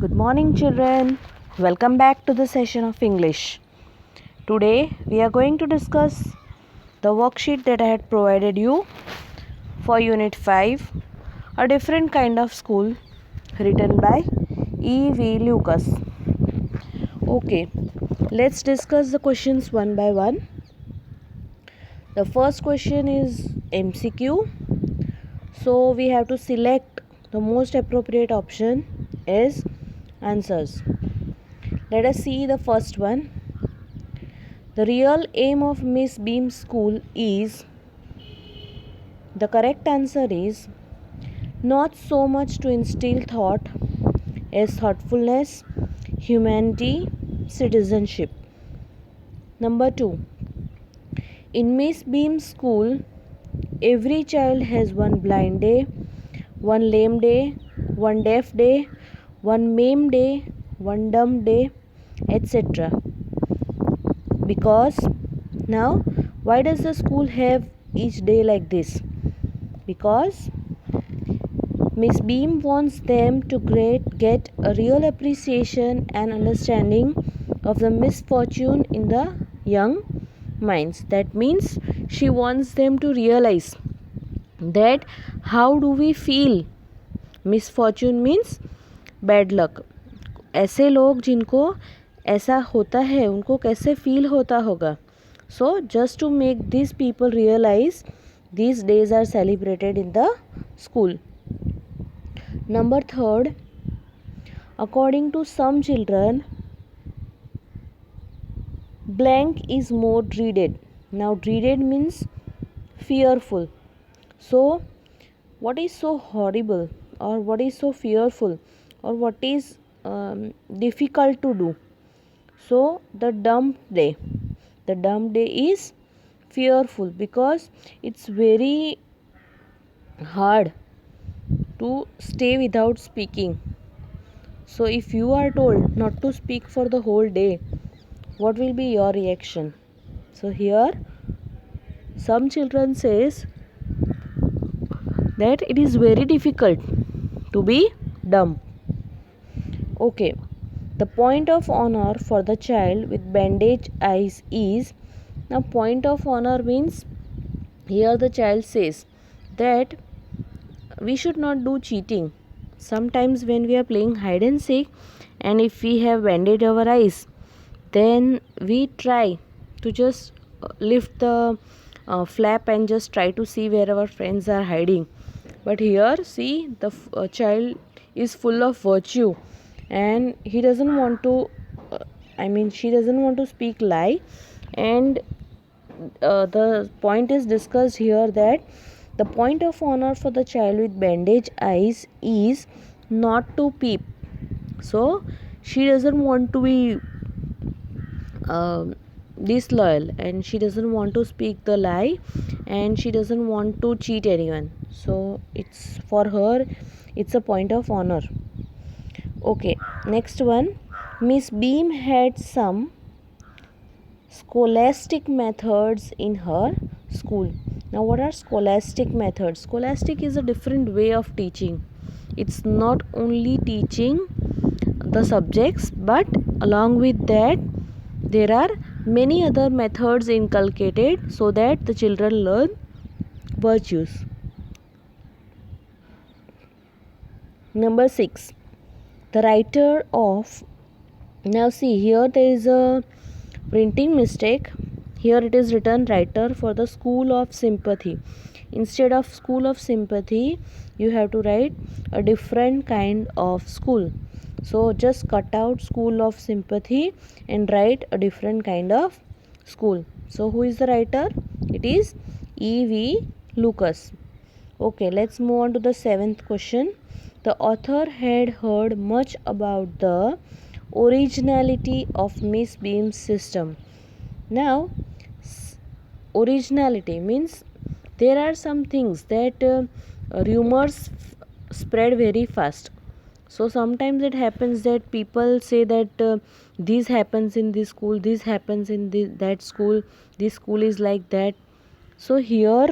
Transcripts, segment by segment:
Good morning, children. Welcome back to the session of English. Today, we are going to discuss the worksheet that I had provided you for Unit 5, A Different Kind of School, written by E.V. Lucas. Okay, let's discuss the questions one by one. The first question is MCQ. So, we have to select the most appropriate option as answers. Let us see the first one. The real aim of Miss Beam's school is, the correct answer is, not so much to instill thought as thoughtfulness, humanity, citizenship. Number 2. In Miss Beam's school, every child has one blind day, one lame day, one deaf day, one maimed day, one dumb day, etc. Because now, why does the school have each day like this? Because Miss Beam wants them to get a real appreciation and understanding of the misfortune in the young minds. That means she wants them to realize that how do we feel. Misfortune means bad luck. ऐसे लोग जिनको ऐसा होता है उनको कैसे feel होता होगा. So just to make these people realize, these days are celebrated in the school. Number 3, according to some children, blank is more dreaded. Now dreaded means fearful. So what is so horrible, or what is so fearful, or what is difficult to do? So the dumb day is fearful because it's very hard to stay without speaking. So if you are told not to speak for the whole day, what will be your reaction? So here some children says that it is very difficult to be dumb. Okay, the point of honor for the child with bandaged eyes is, now point of honor means, here the child says that we should not do cheating. Sometimes when we are playing hide and seek and if we have bandaged our eyes, then we try to just lift the flap and just try to see where our friends are hiding. But here see the child is full of virtue and he doesn't want to she doesn't want to speak lie, and the point is discussed here that the point of honor for the child with bandaged eyes is not to peep. So she doesn't want to be disloyal and she doesn't want to speak the lie and she doesn't want to cheat anyone. So it's for her, it's a point of honor. Okay, next one. Miss Beam had some scholastic methods in her school. Now what are scholastic methods? Scholastic is a different way of teaching. It's not only teaching the subjects, but along with that there are many other methods inculcated so that the children learn virtues. Number 6, the writer of, now see here there is a printing mistake. Here it is written writer for the school of sympathy. Instead of school of sympathy, you have to write a different kind of school. So just cut out school of sympathy and write a different kind of school. So who is the writer? It is E.V. Lucas. Okay, let's move on to the 7th question. The author had heard much about the originality of Miss Beam's system. Now, originality means there are some things that rumors spread very fast. So sometimes it happens that people say that this happens in this school, this happens in that school, this school is like that. So here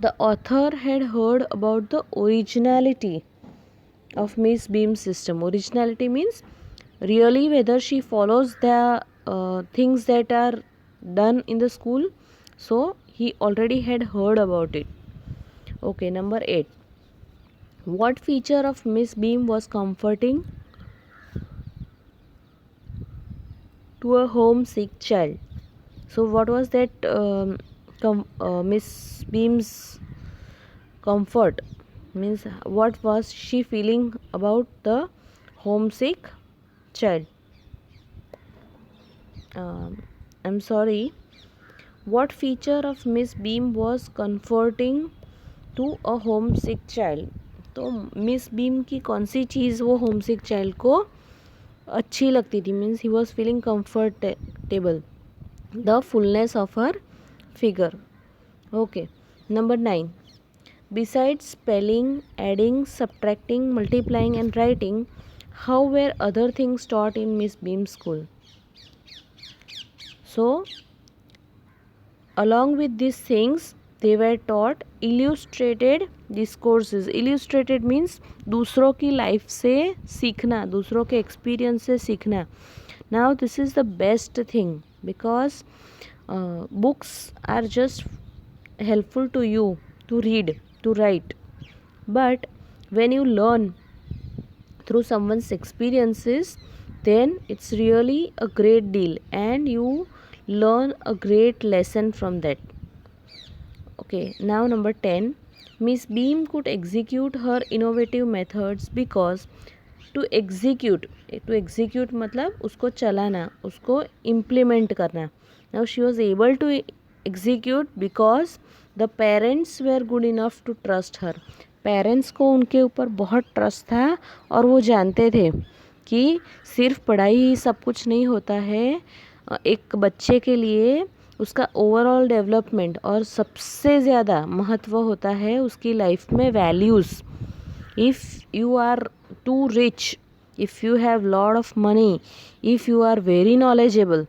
the author had heard about the originality of Miss Beam's system. Originality means really whether she follows the things that are done in the school. So he already had heard about it. Okay, number 8. What feature of Miss Beam was comforting to a homesick child? So what was that Miss Beam's comfort? Means what was she feeling about the homesick child? I'm sorry. What feature of Miss Beam was comforting to a homesick child? तो Miss Beam की कौन सी चीज़ वो home सिक child को अच्छी लगती थी? Means he was feeling comfortable. The fullness of her figure. Okay. Number 9. Besides spelling, adding, subtracting, multiplying and writing, how where other things taught in miss beam school? So along with these things they were taught illustrated discourses. Illustrated means दूसरों की life से सीखना, दूसरों के experience से सीखना. Now this is the best thing because books are just helpful to you to read, to write, but when you learn through someone's experiences, then it's really a great deal and you learn a great lesson from that. Okay, now number 10. Miss Beam could execute her innovative methods because to execute मतलब उसको चलाना, उसको implement करना. Now she was able to execute because the parents were good enough to trust her. Parents को उनके ऊपर बहुत trust था और वो जानते थे कि सिर्फ पढ़ाई ही सब कुछ नहीं होता है. एक बच्चे के लिए उसका ओवरऑल डेवलपमेंट और सबसे ज़्यादा महत्व होता है उसकी लाइफ में values. If you are too rich, if you have lot of money, if you are very knowledgeable,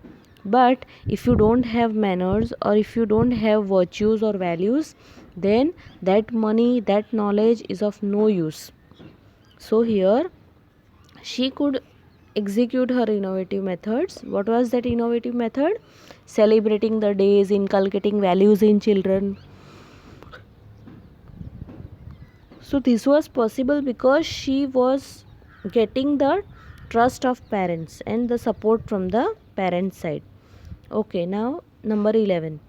but if you don't have manners or if you don't have virtues or values, then that money, that knowledge is of no use. So here she could execute her innovative methods. What was that innovative method? Celebrating the days, inculcating values in children. So this was possible because she was getting the trust of parents and the support from the parent side. Okay, now number 11.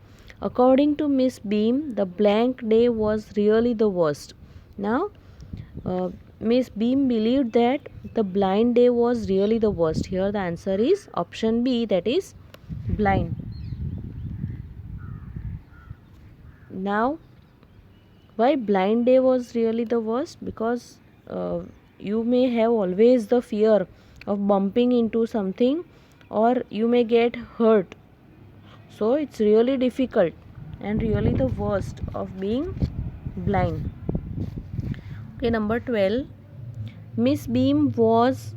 According to Miss Beam, the blank day was really the worst. Now Miss Beam believed that the blind day was really the worst. Here the answer is option B, that is blind. Now why blind day was really the worst? Because you may have always the fear of bumping into something or you may get hurt. So it's really difficult and really the worst of being blind. Okay, number 12. Miss Beam was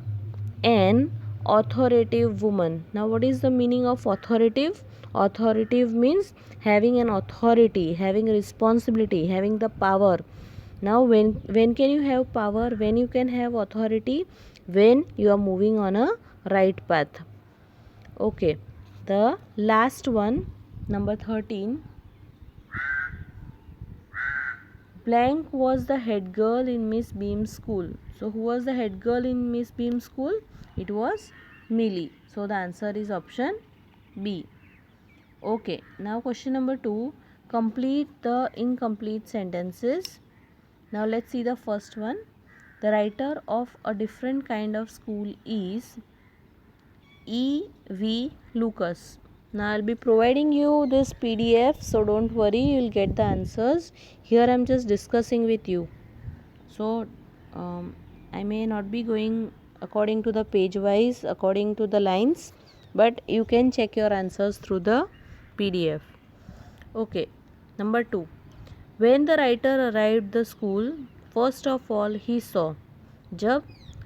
an authoritative woman. Now what is the meaning of authoritative? Authoritative means having an authority, having a responsibility, having the power. Now when can you have power? When you can have authority? When you are moving on a right path. Okay, the last one, number 13. Blank was the head girl in Miss Beam's school. So who was the head girl in Miss Beam's school? It was Millie. So the answer is option B. Okay, now question number 2. Complete the incomplete sentences. Now let's see the first one. The writer of A Different Kind of School is E.V. Lucas. Now I'll be providing you this PDF, so don't worry, you will get the answers. Here I'm just discussing with you. So I may not be going according to the page wise, according to the lines, but you can check your answers through the PDF. Okay, number 2. When the writer arrived the school, first of all he saw. जब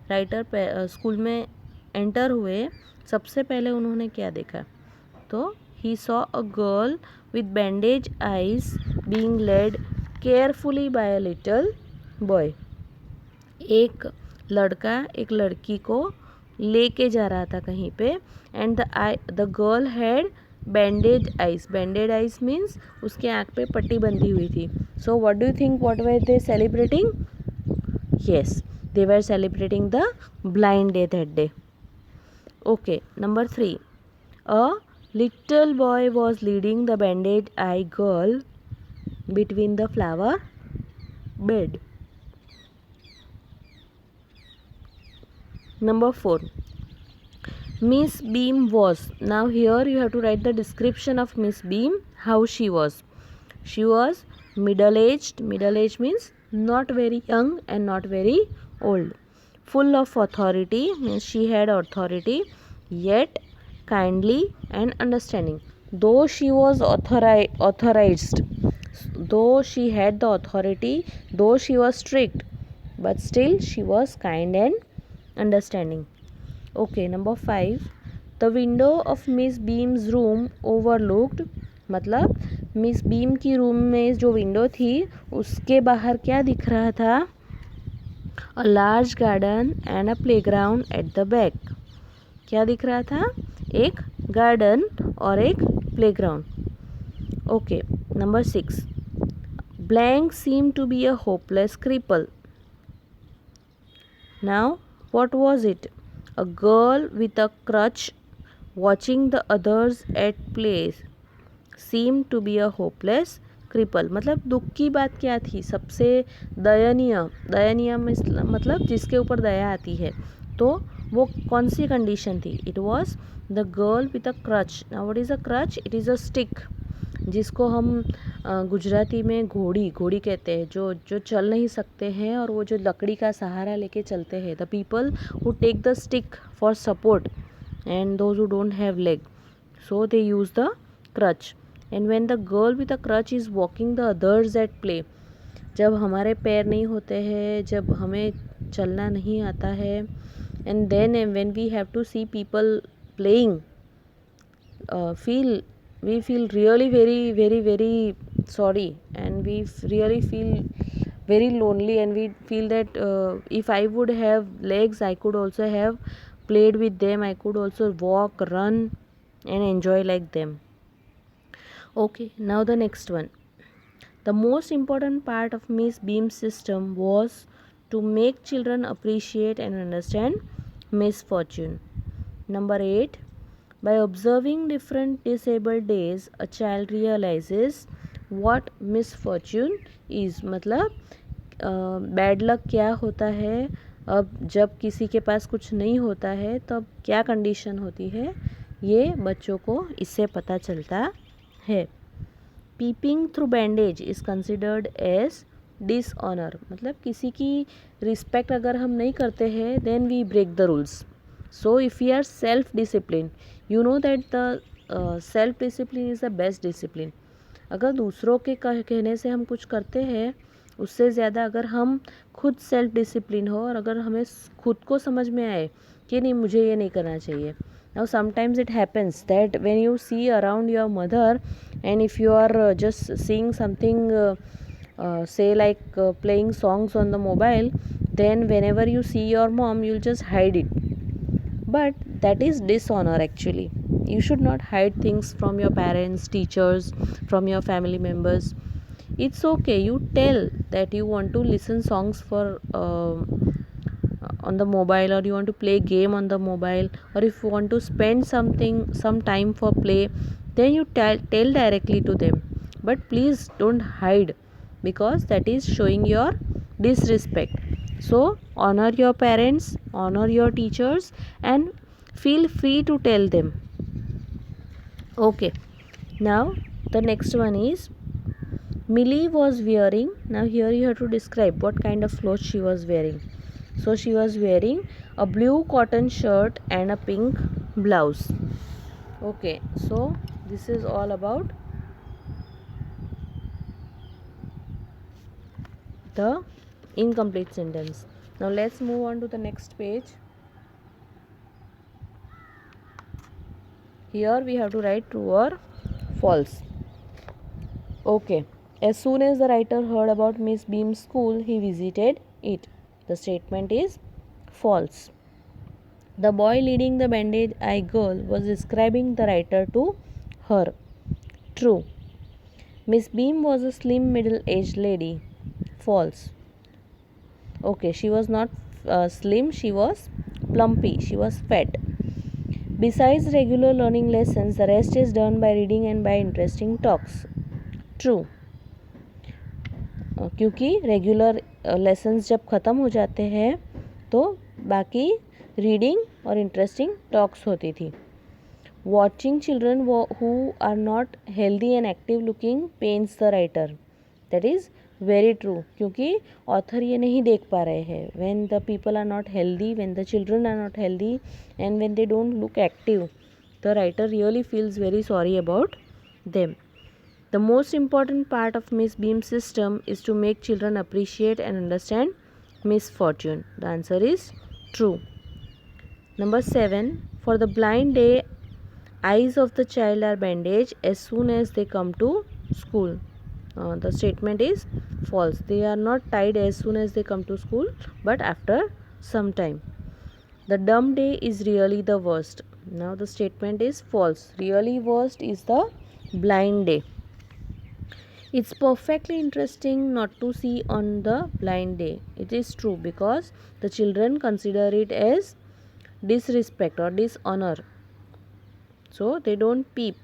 writer school में enter हुए, सबसे पहले उन्होंने क्या देखा? तो he saw a girl with bandaged eyes being led carefully by a little boy. एक लड़का एक लड़की को लेके जा रहा था कहीं पे, and the girl had banded eyes. Banded eyes means उसके आँख पे पट्टी बंधी हुई थी. So what do you think what were they celebrating? Yes, they were celebrating the blind day that day. Okay, number 3. A little boy was leading the bandaged eye girl between the flower bed. Number 4. Miss Beam was. Now here you have to write the description of Miss Beam, how she was. She was middle-aged. Middle-aged means not very young and not very old. Full of authority means she had authority, yet kindly and understanding. Though she was authorized, though she had the authority, though she was strict, but still she was kind and understanding. Okay, number 5. The window of Miss Beam's room overlooked. मतलब miss Beam की room में जो window थी उसके बाहर क्या दिख रहा था? A large garden and a playground at the back. क्या दिख रहा था? एक गार्डन और एक playground. Okay, number 6. Blank seem to be a hopeless cripple. Now what was it? A girl with a crutch watching the others at play seem to be a hopeless cripple. मतलब दुख की बात क्या थी? सबसे दयनीय मतलब जिसके ऊपर दया आती है. तो वो कौन सी कंडीशन थी? It was the girl with a crutch. Now what is a crutch? It is a stick, जिसको हम गुजराती में घोड़ी कहते हैं. जो जो चल नहीं सकते हैं और वो जो लकड़ी का सहारा लेके चलते हैं. The people who take the stick for support and those who don't have leg, so they use the crutch. And when the girl with a crutch is walking the others at play. जब हमारे पैर नहीं होते हैं, जब हमें चलना नहीं आता है, and then when we have to see people playing, we feel really very sorry, and we really feel very lonely, and we feel that if I would have legs, I could also have played with them. I could also walk, run and enjoy like them. Okay, now the next one. The most important part of Miss Beam's system was to make children appreciate and understand misfortune. Number 8. By observing different disabled days, a child realizes what misfortune is. मतलब bad luck क्या होता है. अब जब किसी के पास कुछ नहीं होता है तब क्या कंडीशन होती है, ये बच्चों को इससे पता चलता है. Peeping through bandage is considered as dishonour. मतलब किसी की रिस्पेक्ट अगर हम नहीं करते हैं, then we break the rules. So if we are self-disciplined, you know that the self-discipline is the best discipline. अगर दूसरों के कहने से हम कुछ करते हैं, उससे ज़्यादा अगर हम खुद सेल्फ डिसिप्लिन हो और अगर हमें खुद को समझ में आए कि नहीं मुझे ये नहीं करना चाहिए. Now sometimes it happens that when you see around your mother, and if you are just seeing something say like playing songs on the mobile, then whenever you see your mom, you'll just hide it. But that is dishonor actually. You should not hide things from your parents, teachers, from your family members. It's okay, you tell that you want to listen songs for on the mobile, or you want to play game on the mobile, or if you want to spend some time for play, then you tell directly to them. But please don't hide, because that is showing your disrespect. So honor your parents, honor your teachers, and feel free to tell them. Okay, now the next one is Millie was wearing. Now here you have to describe what kind of clothes she was wearing. So she was wearing a blue cotton shirt and a pink blouse. Okay, so this is all about the incomplete sentence. Now let's move on to the next page. Here we have to write true or false. Okay. As soon as the writer heard about Miss Beam's school, he visited it. The statement is false. The boy leading the bandage eye girl was describing the writer to her. True. Miss Beam was a slim middle-aged lady. False. Okay, she was not slim, she was plumpy, she was fat. Besides regular learning lessons, the rest is done by reading and by interesting talks. True. क्योंकि regular lessons जब ख़त्म हो जाते हैं तो बाकी reading और interesting talks होती थी. Watching children who are not healthy and active looking pains the writer. That is very true, क्योंकि ऑथर ये नहीं देख पा रहे हैं. When the people are not healthy, when the children are not healthy and when they don't look active, the writer really feels very sorry about them. The most important part of Miss Beam's system is to make children appreciate and understand misfortune. The answer is true. Number 7. For the blind day, eyes of the child are bandaged as soon as they come to school. The statement is false. They are not tied as soon as they come to school, but after some time. The dumb day is really the worst. Now the statement is false. Really worst is the blind day. It's perfectly interesting not to see on the blind day. It is true, because the children consider it as disrespect or dishonor, so they don't peep.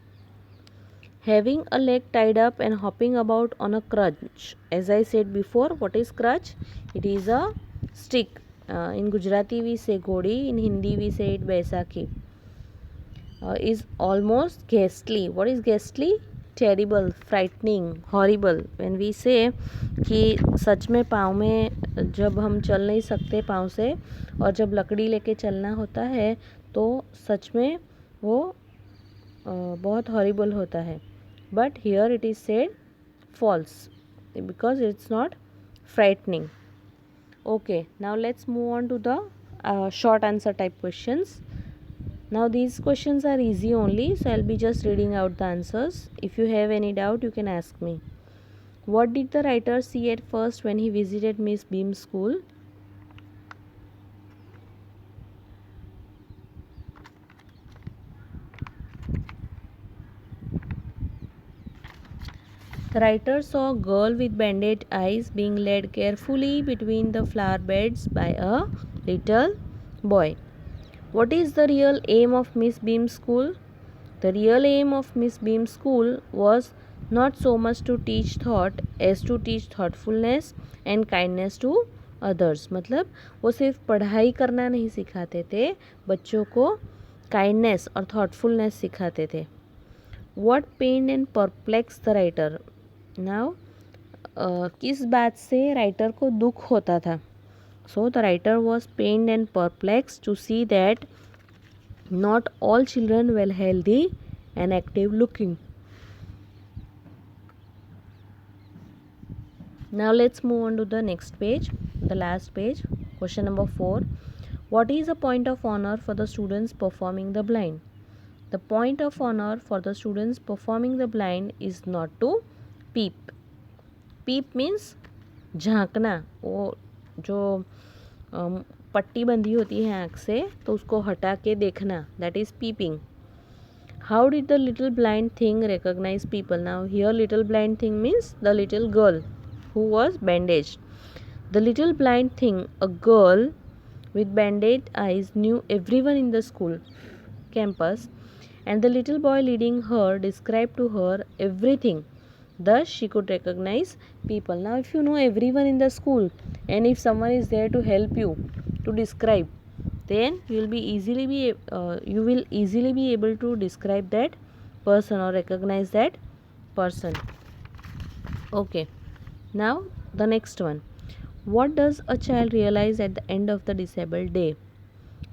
Having a leg tied up and hopping about on a crutch. As I said before, what is crutch? It is a stick. In Gujarati we say godi, in Hindi we say it baisakhi. Is almost ghastly. What is ghastly? Terrible, frightening, horrible. When we say कि सच में पाँव में जब हम चल नहीं सकते पाँव से और जब लकड़ी लेके चलना होता है तो सच में वो बहुत हॉरिबल होता है. But here it is said false because it's not frightening. Okay, now let's move on to the short answer type questions. Now these questions are easy only, so I'll be just reading out the answers. If you have any doubt, you can ask me. What did the writer see at first when he visited Miss Beam's school? The writer saw a girl with bandaged eyes being led carefully between the flower beds by a little boy. What is the real aim of Miss Beam's school? The real aim of Miss Beam's school was not so much to teach thought as to teach thoughtfulness and kindness to others. मतलब वो सिर्फ पढ़ाई करना नहीं सिखाते थे, बच्चों को kindness और thoughtfulness सिखाते थे. What pained and perplexed the writer? Now किस बात से राइटर को दुख होता था? So the writer was pained and perplexed to see that not all children were healthy and active looking. Now let's move on to the next page, the last page. Question number 4. What is the point of honor for the students performing the blind? The point of honor for the students performing the blind is not to peep. Peep means झांकना. वो जो पट्टी बंधी होती है आँख से तो उसको हटा के देखना, that is peeping. How did the little blind thing recognise people? Now here little blind thing means the little girl who was bandage. The little blind thing, a girl with bandaged eyes, knew everyone in the school campus, and the little boy leading her described to her everything. Thus she could recognize people. Now if you know everyone in the school and if someone is there to help you to describe, then you will easily be able to describe that person or recognize that person. Okay, now the next one. What does a child realize at the end of the disabled day?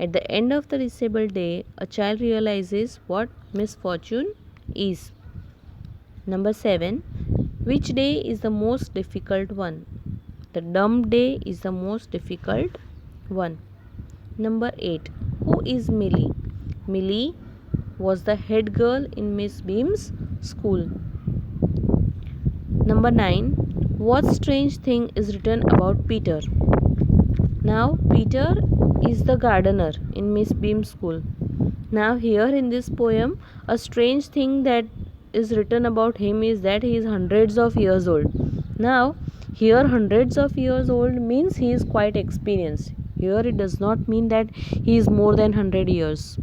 At the end of the disabled day, a child realizes what misfortune is. Number 7. Which day is the most difficult one? The dumb day is the most difficult one. Number 8. Who is Millie? Millie was the head girl in Miss Beam's school. Number 9. What strange thing is written about Peter? Now Peter is the gardener in Miss Beam's school. Now here in this poem, a strange thing that is written about him is that he is hundreds of years old. Now here hundreds of years old means he is quite experienced. Here it does not mean that he is more than 100 years,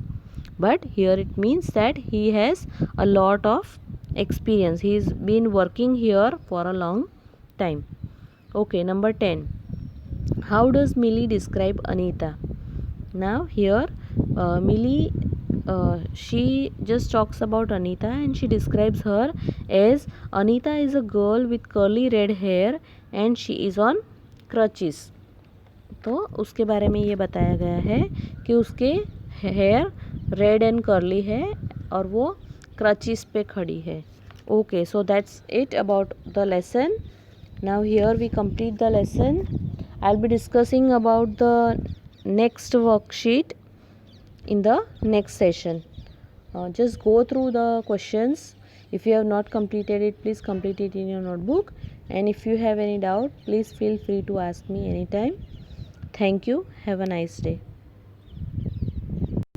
but here it means that he has a lot of experience. He has been working here for a long time. Okay, number 10. How does Millie describe Anita? Now here Millie she just talks about Anita and she describes her as Anita is a girl with curly red hair and she is on crutches. तो उसके बारे में ये बताया गया है कि उसके हेयर रेड एंड कर्ली है और वो क्रचिस पे खड़ी है. Okay, so that's it about the lesson. Now here we complete the lesson. I will be discussing about the next worksheet in the next session. Just go through the questions. If you have not completed it, please complete it in your notebook, and if you have any doubt, please feel free to ask me anytime. Thank you. Have a nice day.